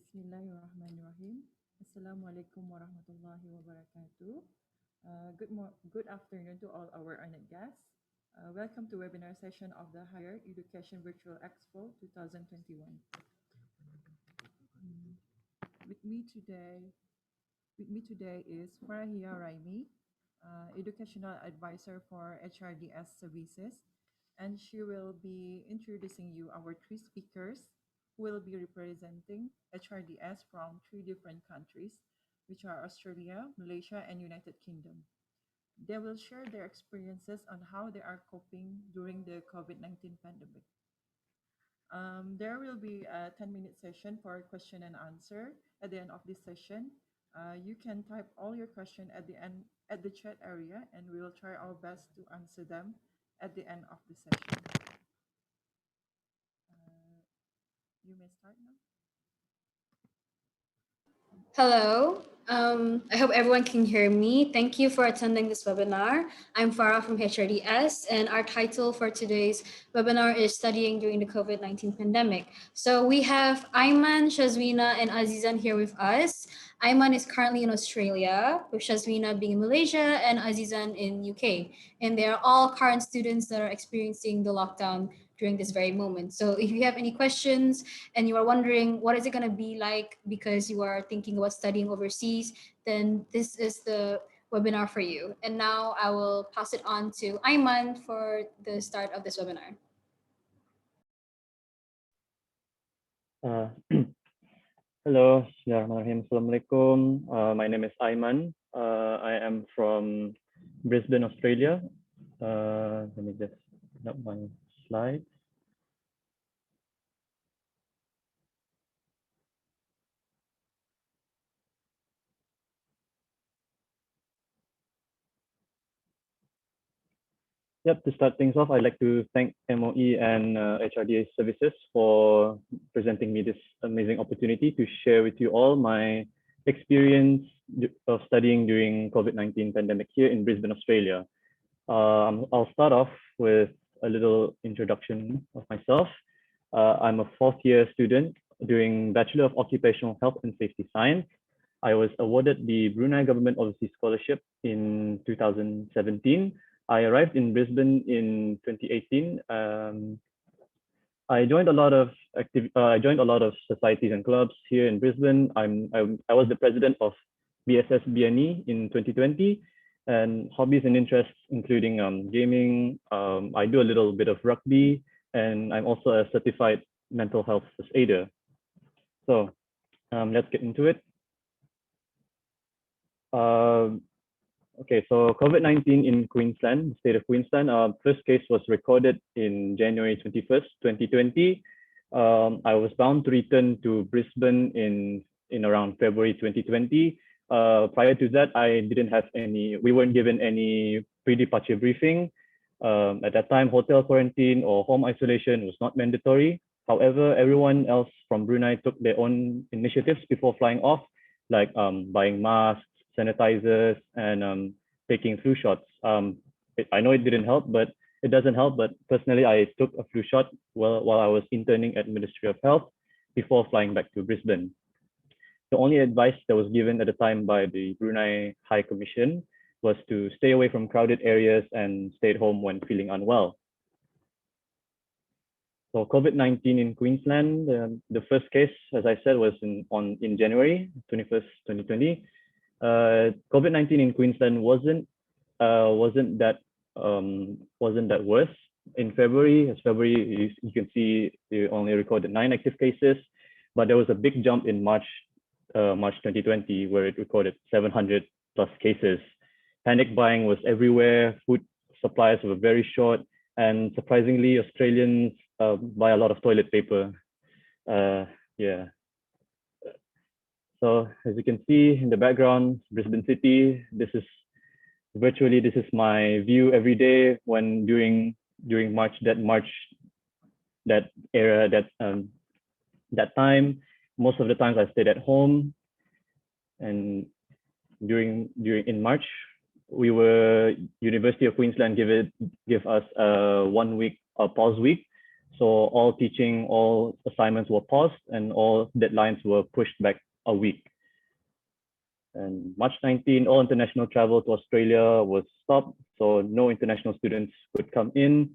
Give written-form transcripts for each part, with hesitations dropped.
Bismillahirrahmanirrahim. Assalamualaikum warahmatullahi wabarakatuh. Good afternoon to all our honored guests. Welcome to webinar session of the Higher Education Virtual Expo 2021. With me today, is Farahia Raimi, Educational Advisor for HRDS Services, and she will be introducing you our three speakers who will be representing HRDS from three different countries, which are Australia, Malaysia, and United Kingdom. They will share their experiences on how they are coping during the COVID-19 pandemic. There will be a 10-minute session for question and answer at the end of this session. You can type all your questions at the end at the chat area, and we will try our best to answer them at the end of the session. You may start now. Hello, I hope everyone can hear me. Thank you for attending this webinar. I'm Farah from HRDS, and our title for today's webinar is Studying During the COVID-19 Pandemic. So we have Aiman, Syazwina, and Azizan here with us. Aiman is currently in Australia, with Syazwina being in Malaysia and Azizan in UK. And they are all current students that are experiencing the lockdown during this very moment. So if you have any questions and you are wondering what is it going to be like because you are thinking about studying overseas, then this is the webinar for you. And now I will pass it on to Aiman for the start of this webinar. Hello, Assalamualaikum. My name is Aiman. I am from Brisbane, Australia. Let me just put up my slides. Yep, to start things off, I'd like to thank MOE and HRDA Services for presenting me this amazing opportunity to share with you all my experience of studying during COVID-19 pandemic here in Brisbane, Australia. I'll start off with a little introduction of myself. I'm a fourth year student doing Bachelor of Occupational Health and Safety Science. I was awarded the Brunei Government Overseas Scholarship in 2017. I arrived in Brisbane in 2018. I joined a lot of societies and clubs here in Brisbane. I was the president of BSS BNE in 2020, and hobbies and interests including gaming. I do a little bit of rugby, and I'm also a certified mental health first aider. So let's get into it. Okay, so COVID-19 in Queensland, the state of Queensland, first case was recorded in January 21st, 2020. I was bound to return to Brisbane in around February 2020. Prior to that, we weren't given any pre-departure briefing. At that time, hotel quarantine or home isolation was not mandatory. However, everyone else from Brunei took their own initiatives before flying off, like buying masks, sanitizers, and taking flu shots. I know it didn't help, but it doesn't help. But personally, I took a flu shot while I was interning at Ministry of Health before flying back to Brisbane. The only advice that was given at the time by the Brunei High Commission was to stay away from crowded areas and stay at home when feeling unwell. So COVID-19 in Queensland, the first case, as I said, was in January 21st, 2020. COVID-19 in Queensland wasn't that worse. In February, you can see they only recorded 9 active cases, but there was a big jump in March 2020 where it recorded 700 plus cases. Panic buying was everywhere. Food supplies were very short, and surprisingly, Australians buy a lot of toilet paper. Yeah. So as you can see in the background, Brisbane City, this is my view every day when during March, that time. Most of the times I stayed at home, and in March, University of Queensland give us a 1 week pause week. So all teaching, all assignments were paused and all deadlines were pushed back a week. And March 19, all international travel to Australia was stopped. So no international students could come in,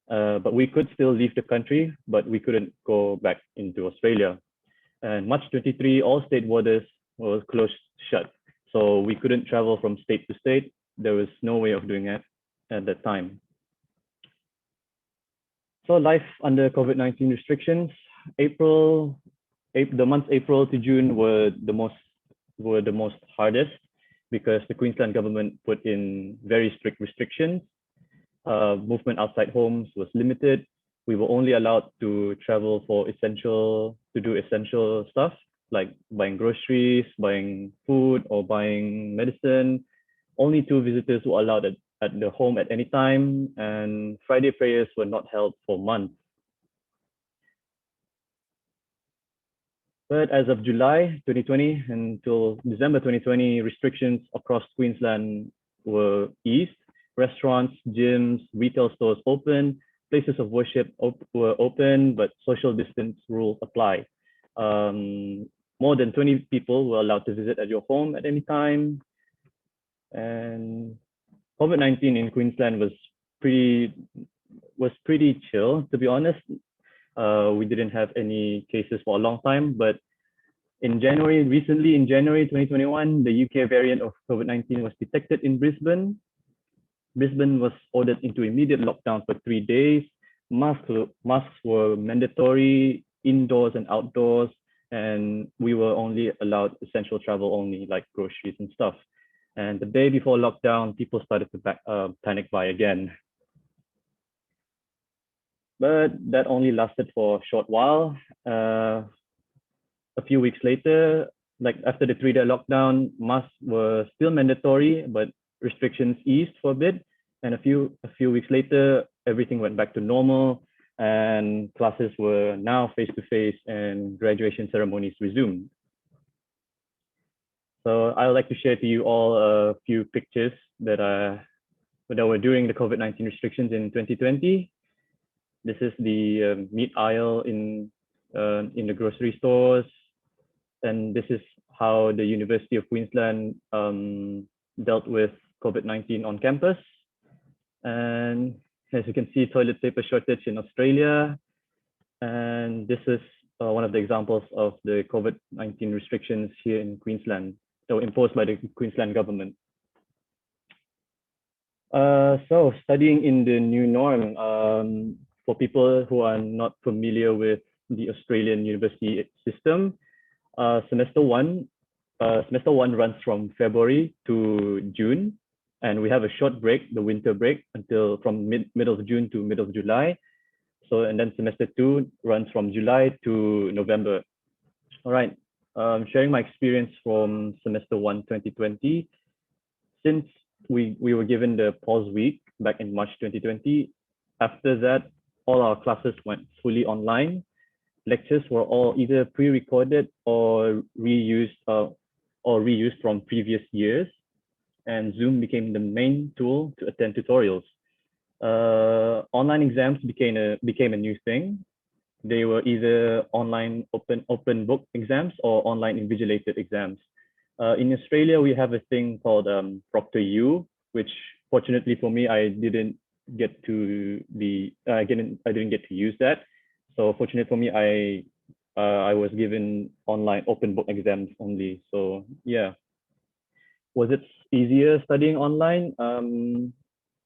but we could still leave the country, but we couldn't go back into Australia. And March 23, all state borders were closed shut. So we couldn't travel from state to state. There was no way of doing it at that time. So life under COVID-19 restrictions, the months April to June were the most hardest because the Queensland government put in very strict restrictions. Movement outside homes was limited. We were only allowed to travel to do essential stuff like buying groceries, buying food, or buying medicine. Only 2 visitors were allowed at the home at any time, and Friday prayers were not held for months. But as of July 2020 until December 2020, restrictions across Queensland were eased. Restaurants, gyms, retail stores open, places of worship were open, but social distance rules apply. More than 20 people were allowed to visit at your home at any time. And COVID-19 in Queensland was pretty chill, to be honest. We didn't have any cases for a long time, but recently in January 2021, the UK variant of COVID-19 was detected in Brisbane. Brisbane was ordered into immediate lockdown for 3 days. Masks were mandatory indoors and outdoors, and we were only allowed essential travel only, like groceries and stuff. And the day before lockdown, people started to panic buy again. But that only lasted for a short while. A few weeks later, like after the 3-day lockdown, masks were still mandatory, but restrictions eased for a bit. And a few weeks later, everything went back to normal, and classes were now face-to-face, and graduation ceremonies resumed. So I would like to share to you all a few pictures that were during the COVID-19 restrictions in 2020. This is the meat aisle in the grocery stores, and this is how the University of Queensland dealt with COVID-19 on campus. And as you can see, toilet paper shortage in Australia. And this is one of the examples of the COVID-19 restrictions here in Queensland that were imposed by the Queensland government. So studying in the new norm, for people who are not familiar with the Australian university system, semester one runs from February to June, and we have a short break, the winter break, until from middle of June to middle of July. So, and then semester 2 runs from July to November. All right, sharing my experience from semester 1, 2020. Since we were given the pause week back in March 2020, after that, all our classes went fully online. Lectures were all either pre-recorded or reused from previous years, and Zoom became the main tool to attend tutorials. Online exams became a new thing. They were either online open book exams or online invigilated exams. In Australia, we have a thing called Proctor U, which fortunately for me, I didn't get to use that. So fortunate for me, I was given online open book exams only. So yeah, was it easier studying online?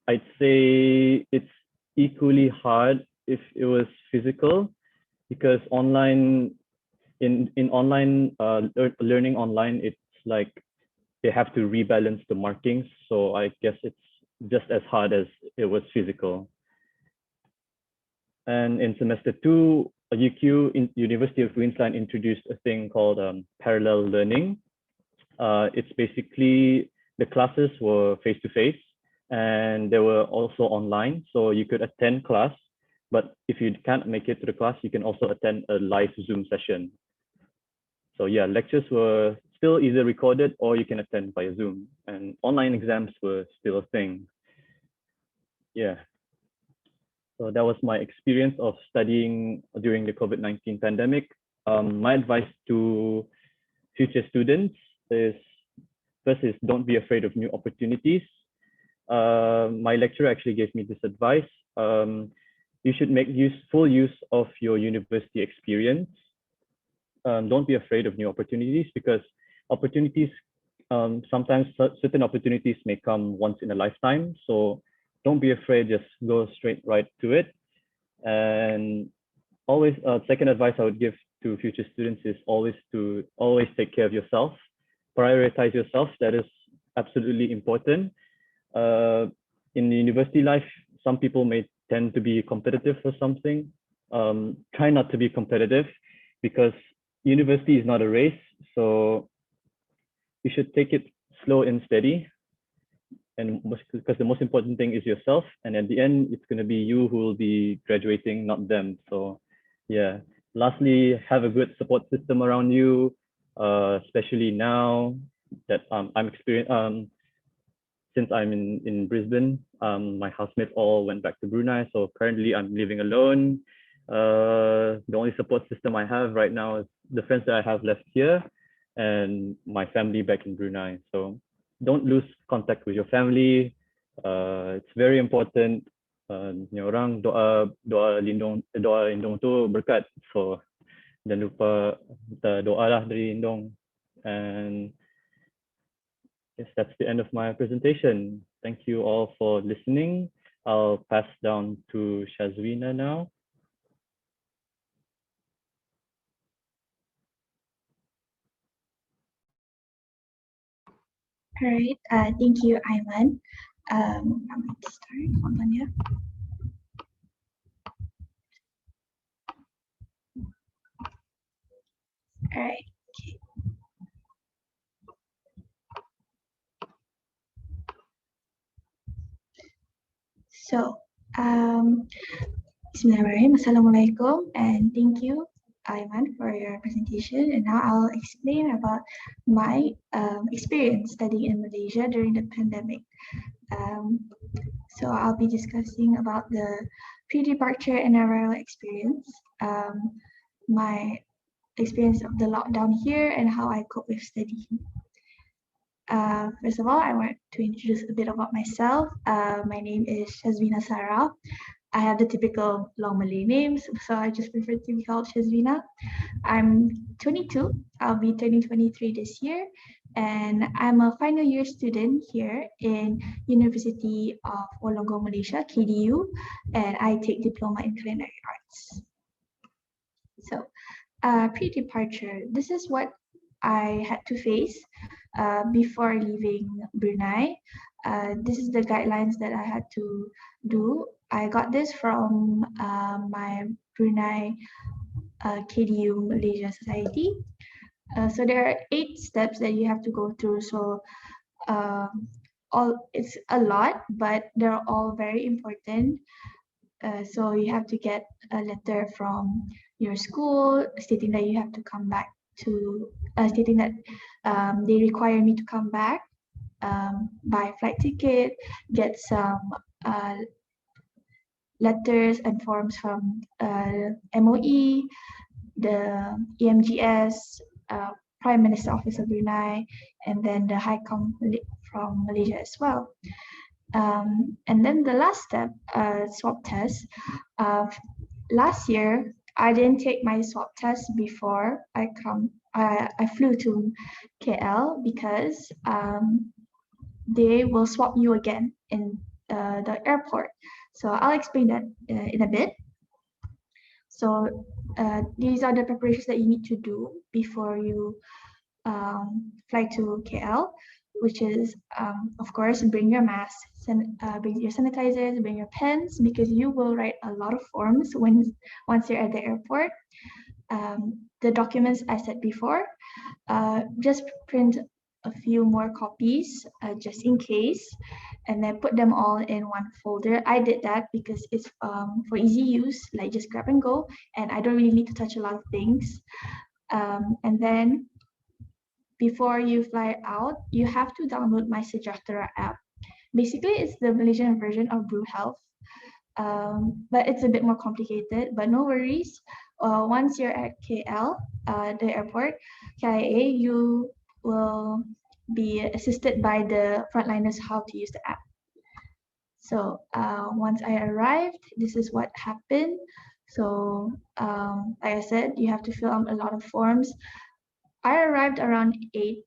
I'd say it's equally hard if it was physical, because online learning online, it's like they have to rebalance the markings. So I guess it's just as hard as it was physical. And in semester 2, UQ, University of Queensland, introduced a thing called parallel learning. It's basically the classes were face-to-face, and they were also online. So you could attend class, but if you can't make it to the class, you can also attend a live Zoom session. So yeah, lectures were still either recorded or you can attend via Zoom, and online exams were still a thing. Yeah. So that was my experience of studying during the COVID-19 pandemic. My advice to future students is, first is don't be afraid of new opportunities. My lecturer actually gave me this advice. You should make full use of your university experience. Don't be afraid of new opportunities, because opportunities, sometimes certain opportunities may come once in a lifetime. So don't be afraid, just go straight right to it. And always, second advice I would give to future students is always take care of yourself, prioritize yourself. That is absolutely important. In university life, some people may tend to be competitive for something. Try not to be competitive, because university is not a race. So you should take it slow and steady. And because the most important thing is yourself. And at the end, it's going to be you who will be graduating, not them. So yeah. Lastly, have a good support system around you, especially now that I'm experienced. Since I'm in Brisbane, my housemates all went back to Brunei. So currently I'm living alone. The only support system I have right now is the friends that I have left here and my family back in Brunei. So don't lose contact with your family. It's very important. Orang doa lindung tu berkat. So jangan lupa kita doa lah dari lindung. And yes, that's the end of my presentation. Thank you all for listening. I'll pass down to Syazwina now. All right, thank you, Aiman. I'm going to start. Hold on, yeah. All right. Okay. So, Bismillahirrahmanirrahim. Assalamualaikum, and thank you, Aiman, for your presentation. And now I'll explain about my experience studying in Malaysia during the pandemic. So I'll be discussing about the pre-departure and arrival experience, my experience of the lockdown here, and how I cope with studying. First of all, I want to introduce a bit about myself. My name is Syazwina Sarah. I have the typical long Malay names, so I just prefer to be called Syazwina. I'm 22. I'll be turning 23 this year, and I'm a final year student here in University of Wollongong, Malaysia, KDU, and I take diploma in culinary arts. So, pre-departure, this is what I had to face before leaving Brunei. This is the guidelines that I had to do. I got this from my Brunei KDU Malaysia Society. So there are 8 steps that you have to go through. So it's a lot, but they're all very important. So you have to get a letter from your school stating that you have to come back to, stating that they require me to come back, buy a flight ticket, get some letters and forms from MOE, the EMGS, Prime Minister Office of Brunei, and then the High Com from Malaysia as well. And then the last step, swab test. Last year, I didn't take my swab test before I flew to KL because they will swab you again in the airport. So I'll explain that in a bit. So these are the preparations that you need to do before you fly to KL, which is, of course, bring your mask, bring your sanitizers, bring your pens, because you will write a lot of forms once you're at the airport. The documents I said before, just print a few more copies just in case, and then put them all in one folder. I did that because it's for easy use, like just grab and go, and I don't really need to touch a lot of things. And then before you fly out, you have to download my Sejahtera app. Basically, it's the Malaysian version of Brew Health. but it's a bit more complicated, but no worries. Once you're at KL, the airport, KIA, you will be assisted by the frontliners how to use the app. So once I arrived, this is what happened. So like I said, you have to fill out a lot of forms. I arrived around 8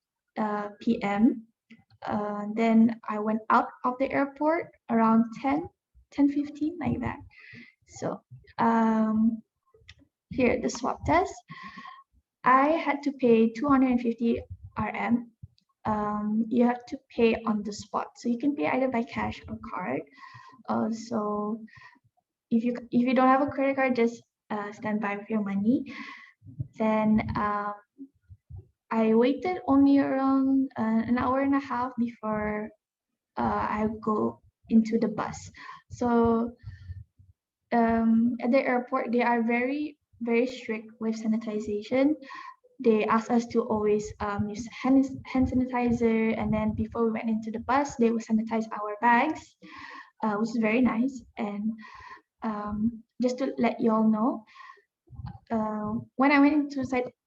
p.m. Then I went out of the airport around 10:15, like that. So here, the swab test. I had to pay 250 RM. You have to pay on the spot. So you can pay either by cash or card. So if you don't have a credit card, just stand by with your money. Then I waited only around an hour and a half before I go into the bus. So at the airport, they are very, very strict with sanitization. They asked us to always use hand sanitizer, and then before we went into the bus, they would sanitize our bags, which is very nice. And just to let you all know, when I went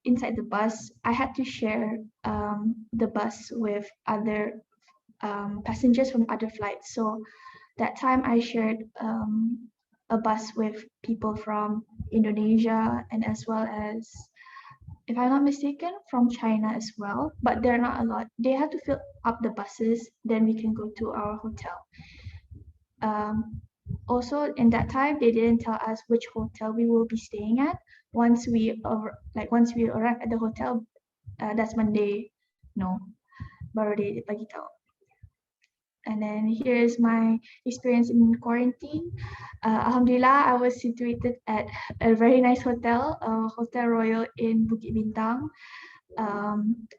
inside the bus, I had to share the bus with other passengers from other flights. So that time I shared a bus with people from Indonesia, and as well as, if I'm not mistaken, from China as well, but they're not a lot. They have to fill up the buses, then we can go to our hotel. Also, in that time, they didn't tell us which hotel we will be staying at. Once we arrive at the hotel, that's when they know, baru they bagi tahu. And then here's my experience in quarantine. Alhamdulillah, I was situated at a very nice hotel, Hotel Royal in Bukit Bintang.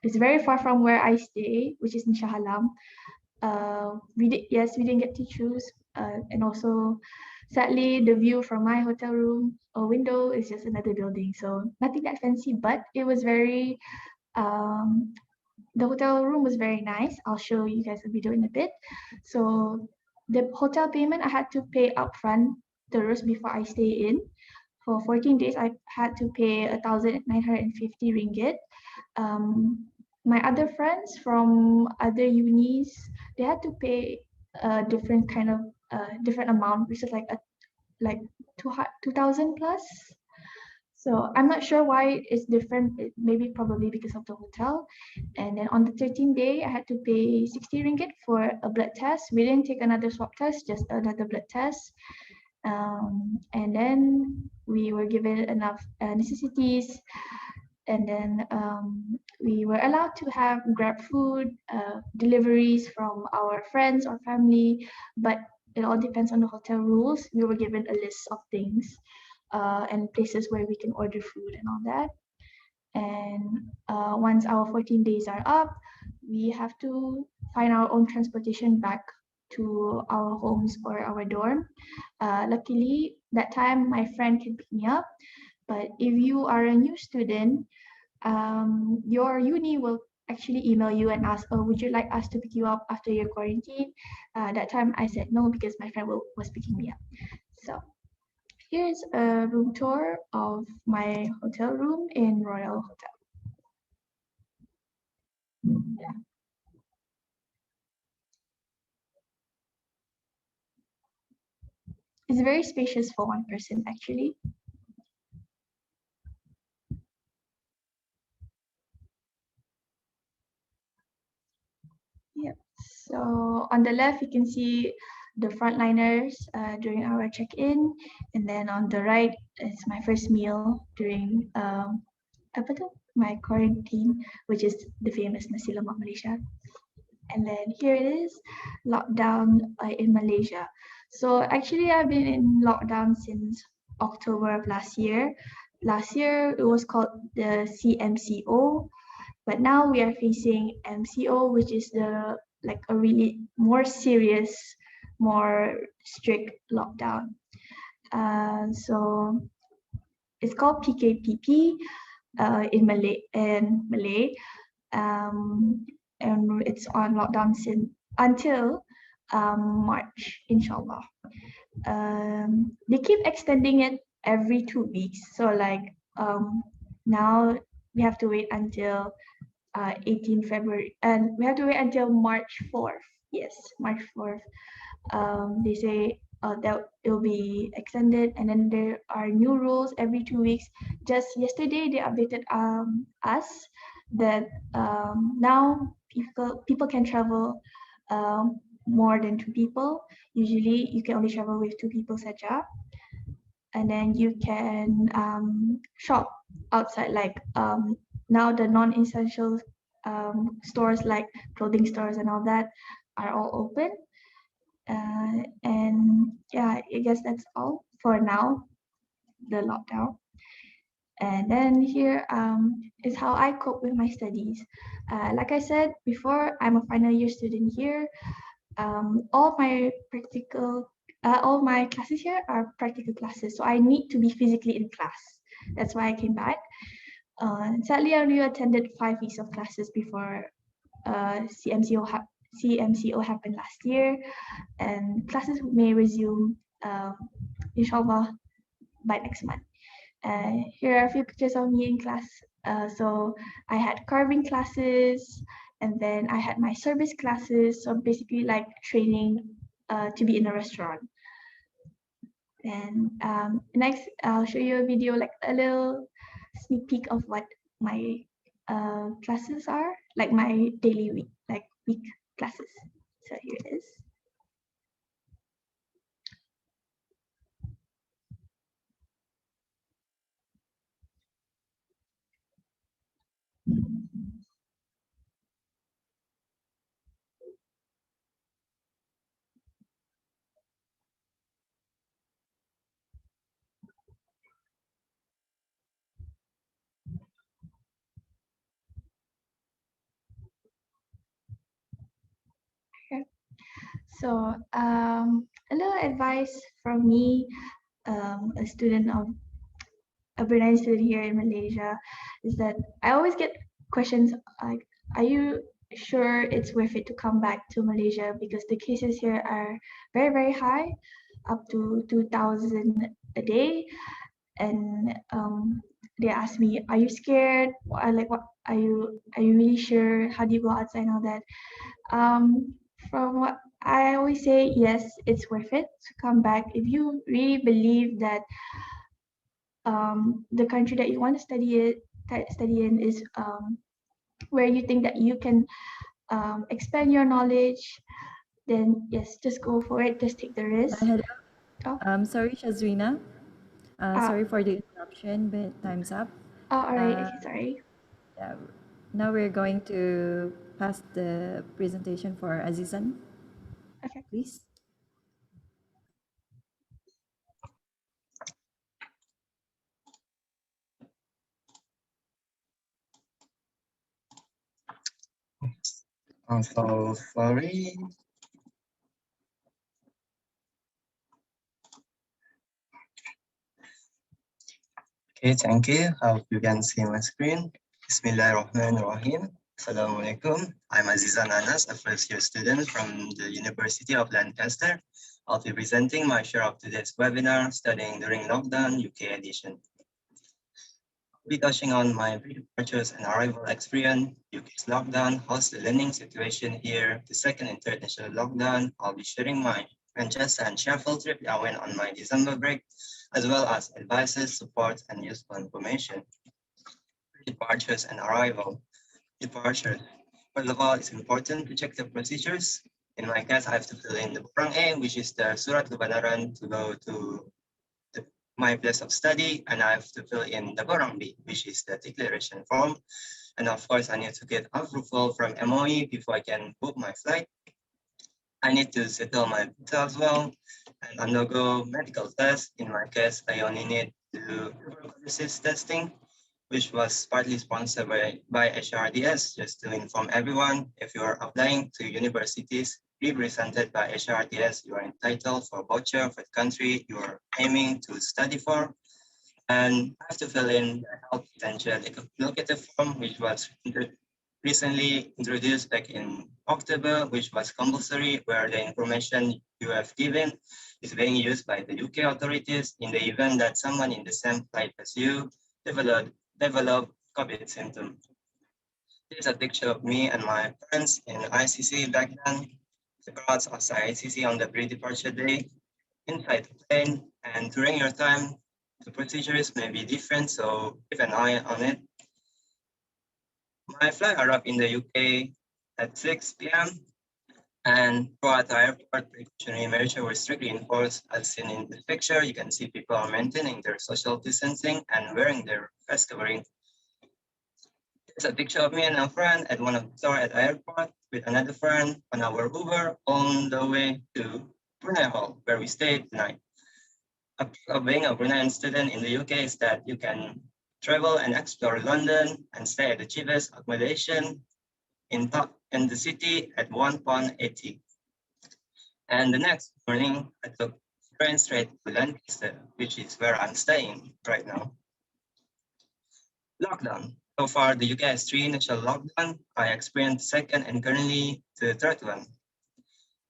It's very far from where I stay, which is in Shah Alam. We didn't get to choose, and also, sadly, the view from my hotel room or window is just another building, so nothing that fancy. But it was very. The hotel room was very nice. I'll show you guys a video in a bit. So the hotel payment, I had to pay upfront the rest before I stay in. For 14 days, I had to pay 1,950 ringgit. My other friends from other unis, they had to pay a different kind of different amount, which is like 2,000 plus. So I'm not sure why it's different. Maybe probably because of the hotel. And then on the 13th day, I had to pay 60 ringgit for a blood test. We didn't take another swab test, just another blood test. And then we were given enough necessities. And then we were allowed to have Grab food, deliveries from our friends or family, but it all depends on the hotel rules. We were given a list of things and places where we can order food and all that. And once our 14 days are up, we have to find our own transportation back to our homes or our dorm. Luckily, that time my friend can pick me up. But if you are a new student, your uni will actually email you and ask, oh, would you like us to pick you up after your quarantine? That time I said no because my friend was picking me up. So here's a room tour of my hotel room in Royal Hotel. Yeah. It's very spacious for one person, actually. Yep. So on the left, you can see the frontliners during our check-in, and then on the right is my first meal during my quarantine, which is the famous nasi lemak Malaysia. And then here it is, lockdown in Malaysia. So actually, I've been in lockdown since October of last year. Last year, it was called the CMCO, but now we are facing MCO, which is a really more serious, more strict lockdown. So it's called PKPP in Malay. And it's on lockdown until March, inshallah. they keep extending it every 2 weeks. So like now we have to wait until 18 February, and we have to wait until March 4th. Yes, March 4th. They say that it will be extended, and then there are new rules every 2 weeks. Just yesterday, they updated us that now people can travel more than 2 people. Usually, you can only travel with 2 people saja, and then you can shop outside. Like now, the non-essential stores like clothing stores and all that are all open. And yeah, I guess that's all for now, the lockdown. And then here is how I cope with my studies. Like I said before, I'm a final year student here. All my all my classes here are practical classes, so I need to be physically in class. That's why I came back. Sadly, I only attended 5 weeks of classes before CMCO happened last year, and classes may resume, inshallah, by next month. Here are a few pictures of me in class. So I had carving classes, and then I had my service classes. So basically, like training to be in a restaurant. And next, I'll show you a video, like a little sneak peek of what my classes are, like my daily week classes. So here it is. So a little advice from me, a student of a Brunei student here in Malaysia, is that I always get questions like, "Are you sure it's worth it to come back to Malaysia? Because the cases here are very, very high, up to 2,000 a day." And they ask me, "Are you scared? Like, what are you really sure? How do you go outside and all that?" From what I always say, yes, it's worth it to come back if you really believe that the country that you want to study in is where you think that you can expand your knowledge. Then yes, just go for it. Just take the risk. Hello. Oh. Sorry, Syazwina. Sorry for the interruption, but time's up. Oh, all right. Okay, sorry. Yeah. Now we're going to pass the presentation for Azizan. Okay. Please. So sorry. Okay, thank you. Hope you can see my screen. Bismillahirrahmanirrahim. Assalamualaikum. I'm Azizan Anas, a first-year student from the University of Lancaster. I'll be presenting my share of today's webinar, Studying During Lockdown, UK edition. I'll be touching on my departures and arrival experience, UK's lockdown, how's the learning situation here, the second and third national lockdown. I'll be sharing my Manchester and Sheffield trip that I went on my December break, as well as advices, support, and useful information. Departures and arrival. Departure. First of all, it's important to check the procedures. In my case, I have to fill in the Borang A, which is the Surat Kebenaran to go to my place of study, and I have to fill in the Borang B, which is the declaration form. And of course, I need to get approval from MOE before I can book my flight. I need to settle my visa as well and undergo medical tests. In my case, I only need to do tuberculosis testing, which was partly sponsored by HRDS, just to inform everyone, if you are applying to universities represented by HRDS, you are entitled for a voucher for the country you are aiming to study for. And I have to fill in the health potential locative form, which was recently introduced back in October, which was compulsory, where the information you have given is being used by the UK authorities in the event that someone in the same flight as you develop COVID symptoms. This is a picture of me and my parents in ICC back then. The crowds outside ICC on the pre-departure day, inside the plane, and during your time, the procedures may be different, so keep an eye on it. My flight arrived in the UK at 6 p.m. and throughout the airport, precautionary measures were strictly enforced. As seen in the picture, you can see people are maintaining their social distancing and wearing their face covering. There's a picture of me and a friend at one of the stores at the airport with another friend on our Uber on the way to Brunei Hall, where we stayed the night. A part of being a Bruneian student in the UK is that you can travel and explore London and stay at the cheapest accommodation in the city at £1.80. And the next morning, I took train straight to Lancaster, which is where I'm staying right now. Lockdown. So far, the UK has 3 initial lockdowns. I experienced the second and currently the third one.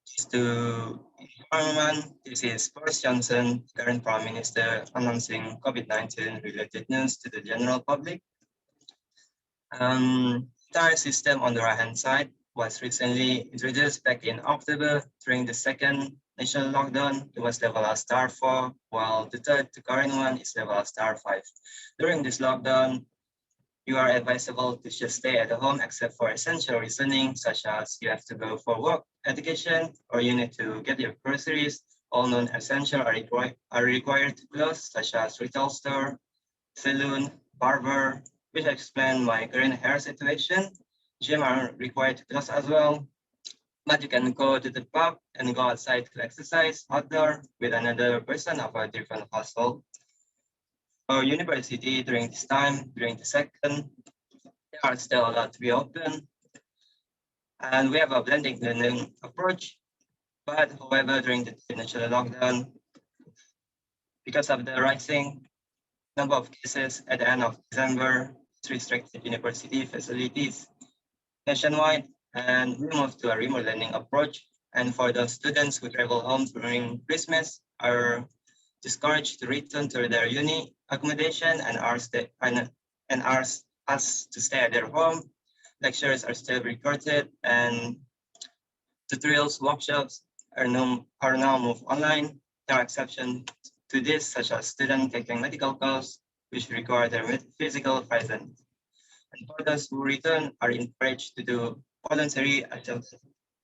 Just to inform one, this is Boris Johnson, current Prime Minister, announcing COVID-19 related news to the general public. Entire system on the right-hand side was recently introduced back in October during the second national lockdown. It was level as *4, while the current one is level as *5. During this lockdown, you are advisable to just stay at home except for essential reasoning, such as you have to go for work, education, or you need to get your groceries. All non-essential are required to close, such as retail store, saloon, barber, which explain my current hair situation. Gym are required to close as well, but you can go to the pub and go outside to exercise outdoor with another person of a different household. For university during this time, during the second, they are still allowed to be open. And we have a blended learning approach. But however, during the national lockdown, because of the rising number of cases at the end of December, it restricted university facilities nationwide, and we moved to a remote learning approach. And for the students who travel home during Christmas, are discouraged to return to their uni accommodation and asked us to stay at their home. Lectures are still recorded, and tutorials, workshops are now moved online. There are exceptions to this, such as students taking medical courses, which require their physical presence. And for those who return, are encouraged to do voluntary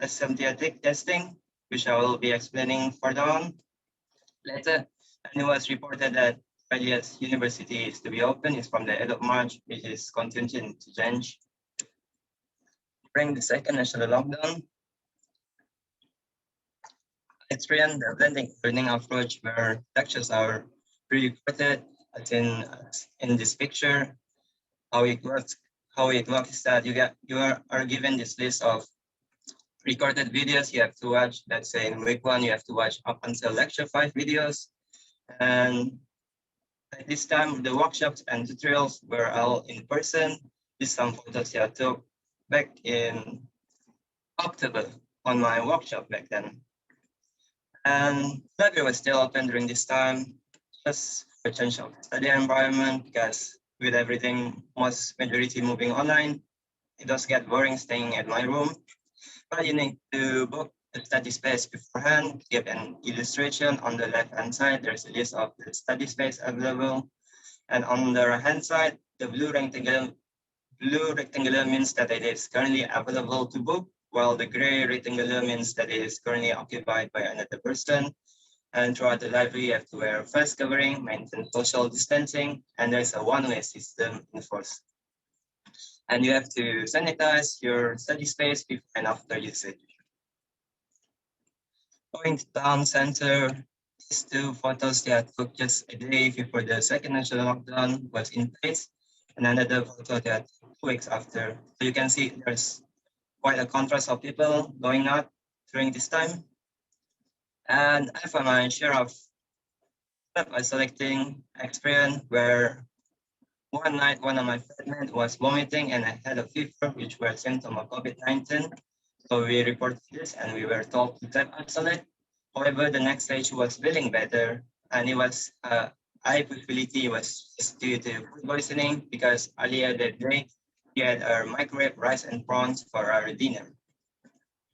asymptomatic testing, which I will be explaining further on later. And it was reported that earliest university is to be open is from the 8th of March, which is contingent to change. During the second national lockdown, I experienced the blended learning approach where lectures are pre-recorded, as in this picture. How it works is that you are given this list of recorded videos you have to watch. Let's say in week 1, you have to watch up until lecture 5 videos. And at this time, the workshops and tutorials were all in person. These some photos I took back in October on my workshop back then. And library was still open during this time, just for a change of study environment, because with everything, majority moving online, it does get boring staying at my room. But you need to book the study space beforehand. Give an illustration on the left-hand side. There's a list of the study space available. And on the right-hand side, the blue rectangular means that it is currently available to book, while the gray rectangular means that it is currently occupied by another person. And throughout the library, you have to wear face covering, maintain social distancing, and there's a one-way system enforced. And you have to sanitize your study space before and after usage. Going to town center, these 2 photos that I took just a day before the second national lockdown was in place, and another photo that 2 weeks after. So you can see there's quite a contrast of people going out during this time. And I have my share of self-isolating experience where one night, one of my flatmates was vomiting and I had a fever, which were symptoms of COVID-19. So we reported this and we were told to self-isolate. However, the next day she was feeling better and it was eye possibility was just due to food poisoning because earlier that day she had our microwave rice and prawns for our dinner.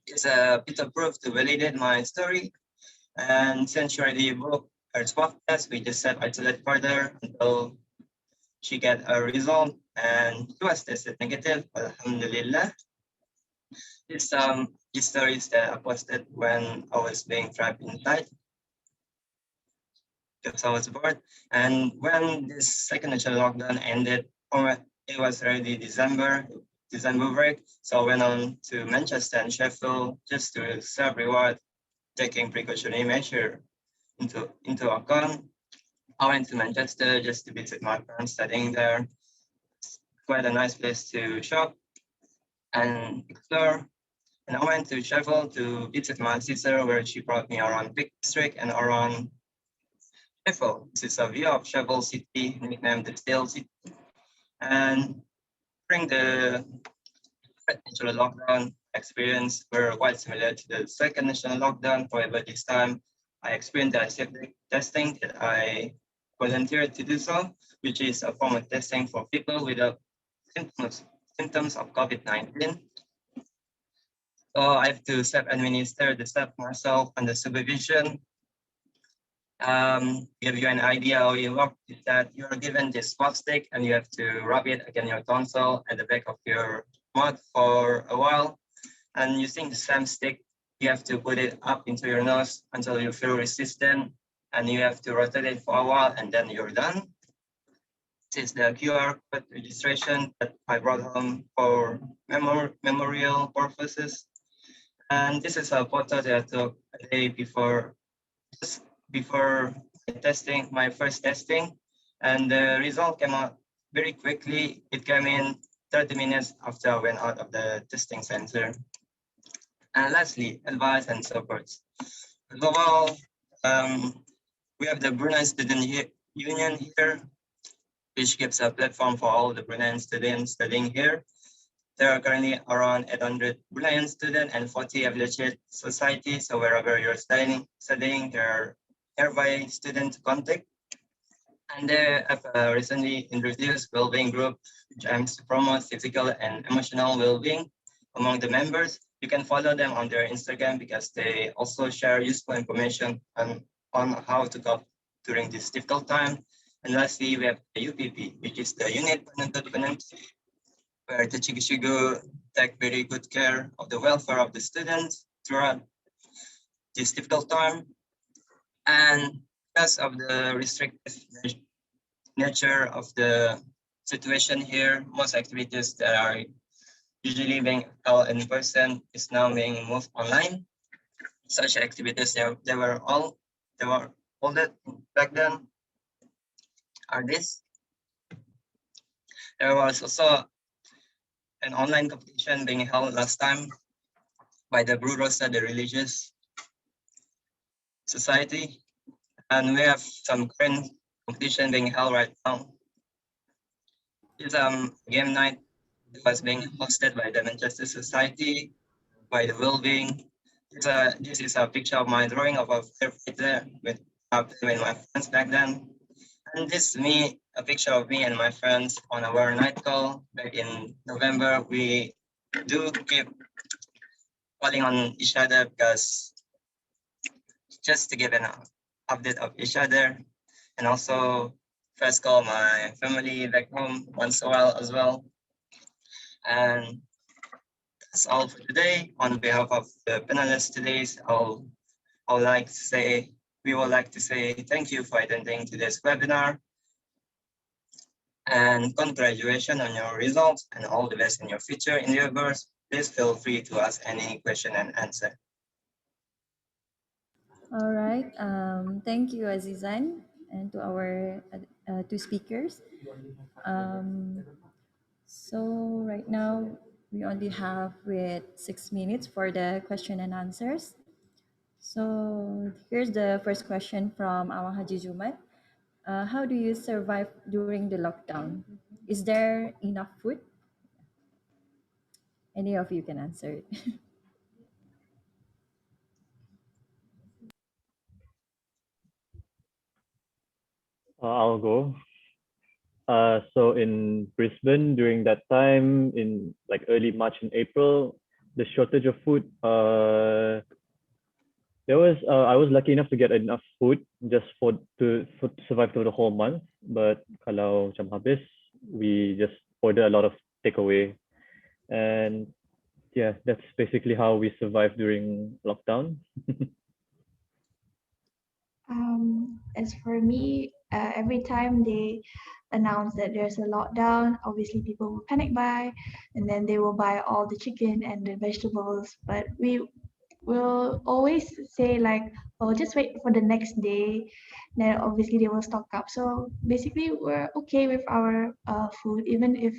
It's a bit of proof to validate my story. And since she already booked her swab test, we just self-isolate further until she got a result and she was tested negative. Alhamdulillah. These stories that I posted when I was being trapped inside because I was bored. And when this second national lockdown ended, it was already December break. So I went on to Manchester and Sheffield just to self-reward, taking precautionary measure into account. I went to Manchester just to visit my friends studying there. It's quite a nice place to shop and explore. And I went to Sheffield to visit my sister where she brought me around Big District and around Sheffield. This is a view of Sheffield City, nicknamed the Steel City. And during the national lockdown experience were quite similar to the second national lockdown. However, this time I experienced the aseptic testing that I volunteered to do so, which is a form of testing for people without symptoms of COVID-19. So I have to self-administer the step myself under supervision. Give you an idea how it works is that you are given this swab stick and you have to rub it against your tonsil at the back of your mouth for a while. And using the same stick, you have to put it up into your nose until you feel resistant and you have to rotate it for a while and then you're done. This is the QR code registration that I brought home for memorial purposes. And this is a photo that I took a day before my first testing. And the result came out very quickly. It came in 30 minutes after I went out of the testing center. And lastly, advice and supports. First of all, we have the Brunei Student Union here, which gives a platform for all the Bruneian students studying here. There are currently around 800 Bruneian students and 40 affiliated societies. So wherever you're studying, there are nearby student contact. And they have recently introduced well-being group, which aims to promote physical and emotional well-being among the members. You can follow them on their Instagram because they also share useful information on how to cope during this difficult time. And lastly, we have the UPP, which is the Unit Development, where the Chikishigu take very good care of the welfare of the students throughout this difficult time. And because of the restrictive nature of the situation here, most activities that are usually being held in person is now being moved online. Such activities they were all that back then are this. There was also an online competition being held last time by the Bru Rosa, the religious society. And we have some current competition being held right now. It's game night. It was being hosted by the Manchester Society, by the Wellbeing. This is a picture of my drawing of a firefighter with my friends back then. And this is me, a picture of me and my friends on our night call back in November. We do keep calling on each other because just to give an update of each other, and also first call my family back home once a while as well. And that's all for today. On behalf of the panelists today, we would like to say thank you for attending today's webinar. And congratulations on your results and all the best in your future endeavors. Please feel free to ask any question and answer. All right. Thank you, Azizan, and to our two speakers. So right now, we only have 6 minutes for the question and answers. So here's the first question from our Haji Jumat. How do you survive during the lockdown? Is there enough food? Any of you can answer it. I'll go. So in Brisbane during that time, in like early March and April, the shortage of food. I was lucky enough to get enough food just to survive through the whole month. But kalau macam habis, we just order a lot of takeaway, and yeah, that's basically how we survived during lockdown. As for me, every time they announce that there's a lockdown, obviously people will panic buy, and then they will buy all the chicken and the vegetables. But we will always say like, "Oh, just wait for the next day." Then obviously they will stock up. So basically, we're okay with our food, even if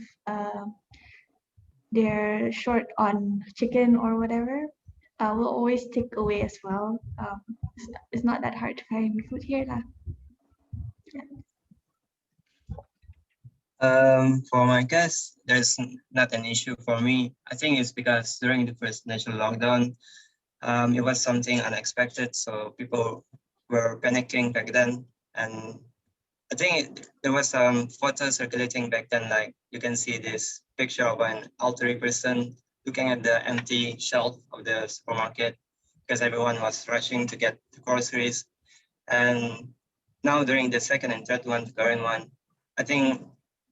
they're short on chicken or whatever. We'll always take away as well. It's not that hard to find food here, lah. For my case, there's not an issue for me. I think it's because during the first national lockdown, it was something unexpected. So people were panicking back then. And I think there was some photo circulating back then, like you can see this picture of an elderly person looking at the empty shelf of the supermarket because everyone was rushing to get the groceries. And now during the second and third one, the current one, I think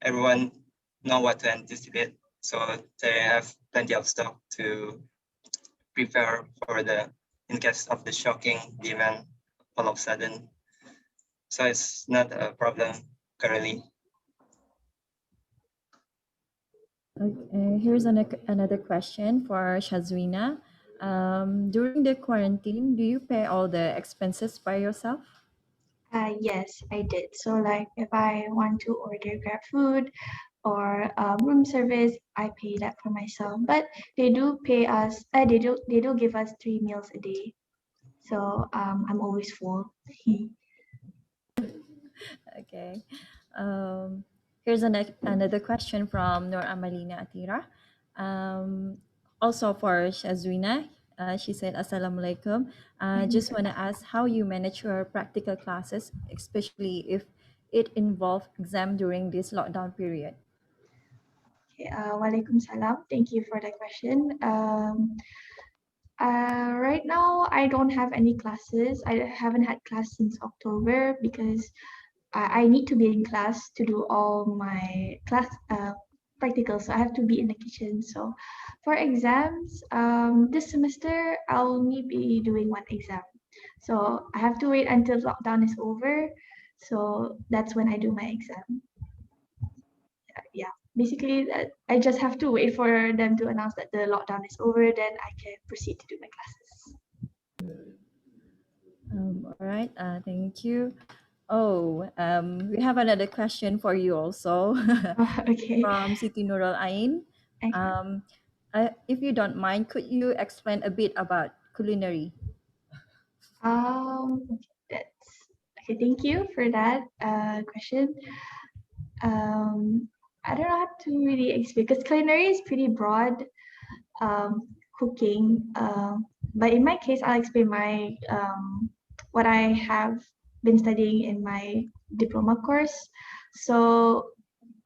everyone know what to anticipate. So they have plenty of stock to prepare for in case of the shocking demand all of a sudden. So it's not a problem currently. Okay, here's another question for Syazwina. During the quarantine, do you pay all the expenses by yourself? Yes, I did. So like if I want to order Grab food or room service, I pay that for myself. But they do pay us. They do give us 3 meals a day. So I'm always full. Okay. Here's another question from Nur Amalina Atira. Also for Syazwina, she said, Assalamualaikum. Just want to ask how you manage your practical classes, especially if it involves exam during this lockdown period. Okay, Waalaikumsalam. Thank you for the question. Right now, I don't have any classes. I haven't had class since October because I need to be in class to do all my class practicals. So I have to be in the kitchen. So for exams, this semester I'll only be doing one exam. So I have to wait until lockdown is over. So that's when I do my exam. Yeah, basically I just have to wait for them to announce that the lockdown is over. Then I can proceed to do my classes. All right, thank you. Oh, we have another question for you also. Okay. From Siti Nurul Ain. If you don't mind, could you explain a bit about culinary? That's okay. Thank you for that question. I don't know how to really explain because culinary is pretty broad. Cooking, but in my case, I'll explain my what I have been studying in my diploma course. So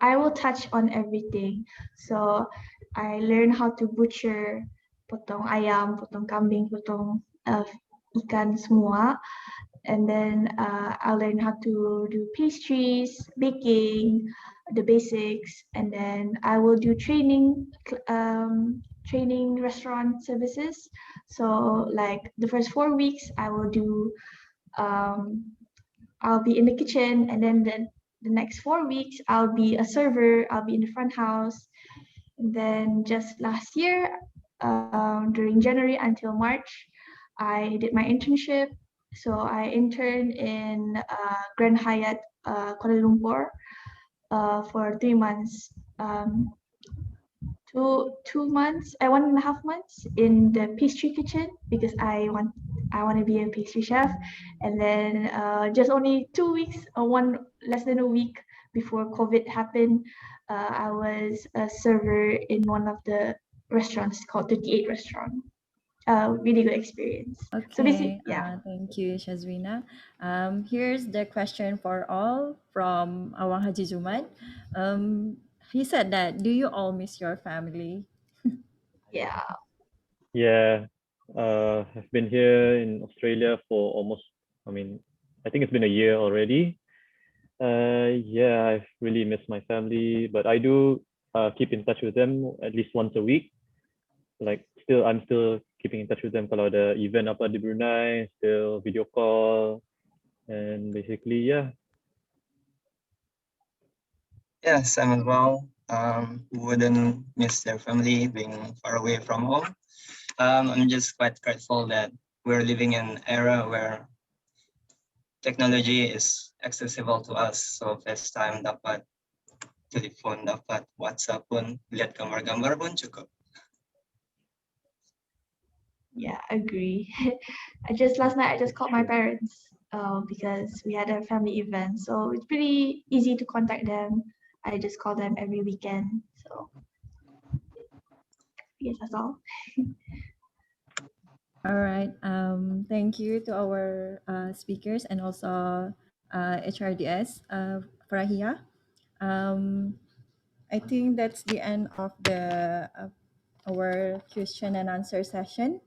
I will touch on everything. So I learned how to butcher, potong ayam, potong kambing, potong ikan semua. And then I'll learn how to do pastries, baking, the basics, and then I will do training restaurant services. So like the first 4 weeks, I will do I'll be in the kitchen, and then the next 4 weeks I'll be a server. I'll be in the front house. And then just last year, during January until March, I did my internship. So I interned in Grand Hyatt Kuala Lumpur for 3 months. 2 months, 1.5 months in the pastry kitchen because I want to be a pastry chef, and then just only 2 weeks or less than a week before COVID happened, I was a server in one of the restaurants called 38 Restaurant. Really good experience. So basically, Okay, yeah. thank you, Syazwina. Here's the question for all from Awang Haji Zuman. He said that, do you all miss your family? Yeah. Yeah, I've been here in Australia for almost, I think it's been a year already. Yeah, I've really missed my family, but I do keep in touch with them at least once a week. I'm still keeping in touch with them kalau ada event apa di Brunei, still video call, and basically, yeah. Yeah, Sam as well. Wouldn't miss their family being far away from home. I'm just quite grateful that we're living in an era where technology is accessible to us. So FaceTime dapat, telepon dapat, WhatsApp pun, lihat gambar-gambar pun cukup. Yeah, agree. Last night I just called my parents because we had a family event. So it's pretty easy to contact them. I just call them every weekend. So yes, that's all. All right. Thank you to our speakers and also HRDS, Farahia. I think that's the end of the our question and answer session.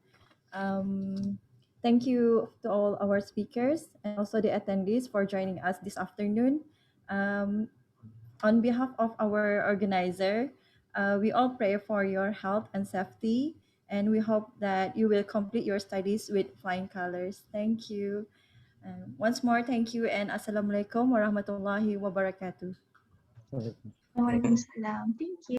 Thank you to all our speakers and also the attendees for joining us this afternoon. On behalf of our organizer, we all pray for your health and safety, and we hope that you will complete your studies with flying colors. Thank you. Once more, thank you, and Assalamualaikum warahmatullahi wabarakatuh. Waalaikumsalam. Thank you.